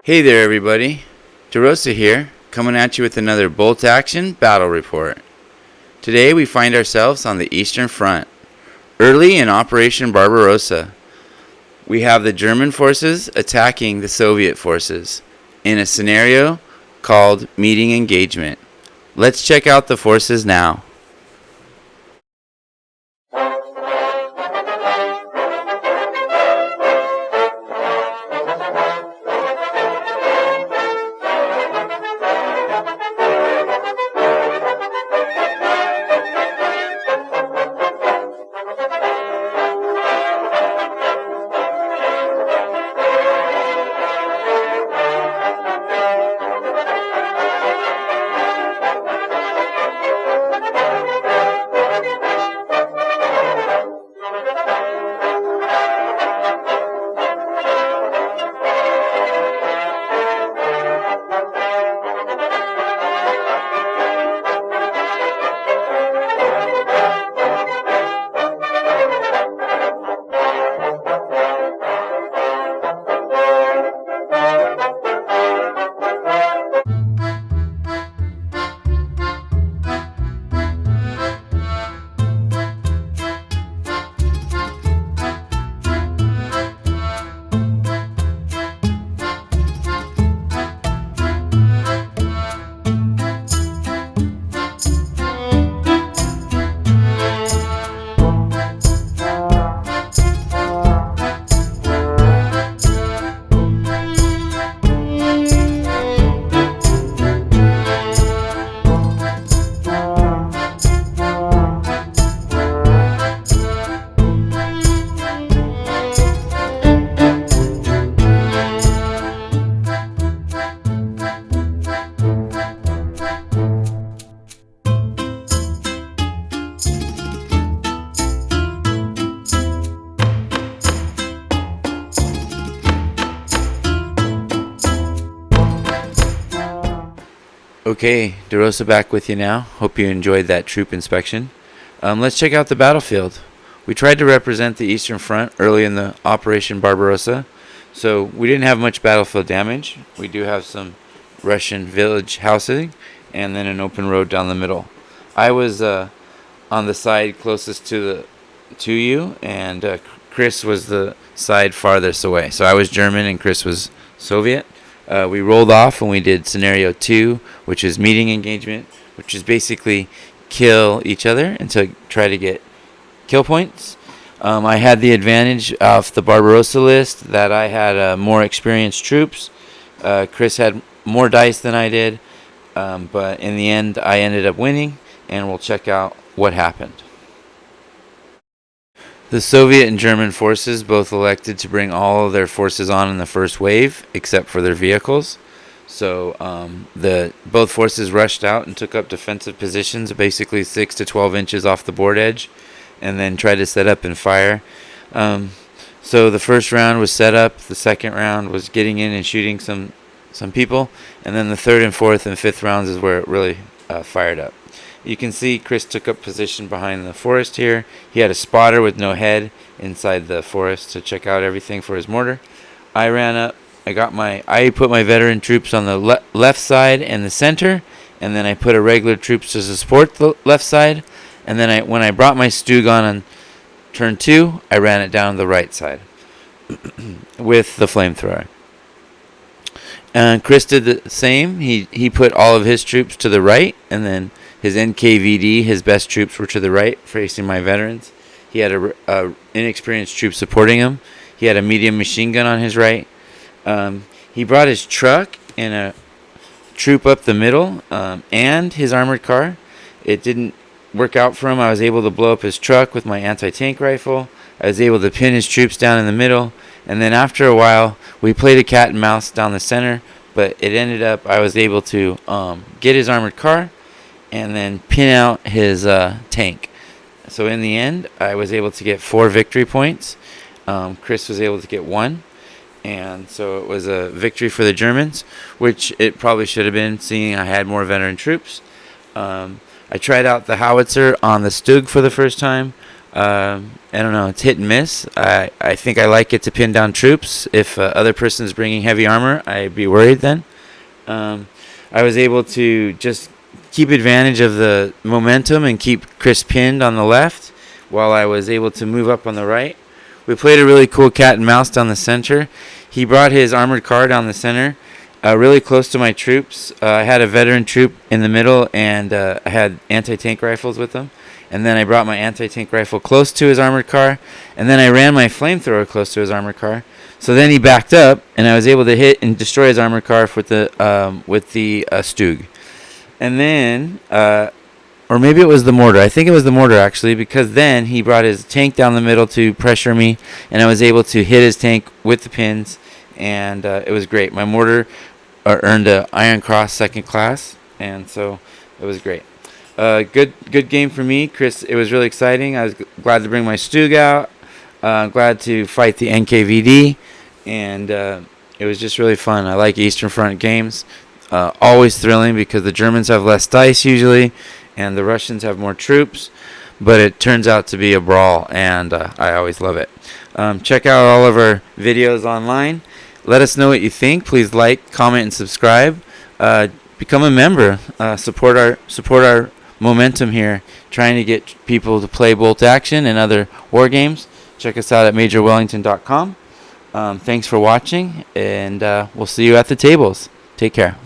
Hey there everybody, DeRosa here, coming at you with another bolt action battle report. Today we find ourselves on the Eastern Front, early in Operation Barbarossa. We have the German forces attacking the Soviet forces in a scenario called meeting engagement. Let's check out the forces now. Okay, DeRosa back with you now. Hope you enjoyed that troop inspection. Let's check out the battlefield. We tried to represent the Eastern Front early in the Operation Barbarossa, so we didn't have much battlefield damage. We do have some Russian village housing and then an open road down the middle. I was on the side closest to you, and Chris was the side farthest away. So I was German and Chris was Soviet. We rolled off and we did scenario 2, which is meeting engagement, which is basically kill each other and to try to get kill points. I had the advantage off the Barbarossa list that I had more experienced troops. Chris had more dice than I did, but in the end I ended up winning, and we'll check out what happened. The Soviet and German forces both elected to bring all of their forces on in the first wave, except for their vehicles. So both forces rushed out and took up defensive positions, basically 6 to 12 inches off the board edge, and then tried to set up and fire. So the first round was set up. The second round was getting in and shooting some people, and then the third and fourth and fifth rounds is where it really fired up. You can see Chris took up position behind the forest here. He had a spotter with no head inside the forest to check out everything for his mortar. I ran up. I put my veteran troops on the left side and the center, and then I put a regular troops to support the left side. And then when I brought my Stug on turn 2, I ran it down the right side with the flamethrower. And Chris did the same. He put all of his troops to the right, and then his NKVD, his best troops, were to the right, facing my veterans. He had a inexperienced troop supporting him. He had a medium machine gun on his right. He brought his truck and a troop up the middle, and his armored car. It didn't work out for him. I was able to blow up his truck with my anti-tank rifle. I was able to pin his troops down in the middle. And then after a while, we played a cat and mouse down the center, but it ended up I was able to get his armored car and then pin out his tank. So in the end, I was able to get 4 victory points. Chris was able to get 1. And so it was a victory for the Germans, which it probably should have been, seeing I had more veteran troops. I tried out the howitzer on the Stug for the first time. I don't know. It's hit and miss. I think I like it to pin down troops. If other person's bringing heavy armor, I'd be worried then. Um, I was able to just keep advantage of the momentum and keep Chris pinned on the left while I was able to move up on the right. We played a really cool cat and mouse down the center. He brought his armored car down the center, really close to my troops. I had a veteran troop in the middle, and I had anti-tank rifles with them. And then I brought my anti-tank rifle close to his armored car, and then I ran my flamethrower close to his armored car. So then he backed up, and I was able to hit and destroy his armored car with the Stug. And then, or maybe it was the mortar. I think it was the mortar actually, because then he brought his tank down the middle to pressure me, and I was able to hit his tank with the pins, and it was great. My mortar earned an Iron Cross second class, and so it was great. Good game for me, Chris. It was really exciting. I was glad to bring my Stug out. Glad to fight the NKVD, and it was just really fun. I like Eastern Front games. Always thrilling because the Germans have less dice usually, and the Russians have more troops. But it turns out to be a brawl, and I always love it. Check out all of our videos online. Let us know what you think. Please like, comment, and subscribe. Become a member. Support our momentum here, trying to get people to play Bolt Action and other war games. Check us out at MajorWellington.com. Thanks for watching, and we'll see you at the tables. Take care.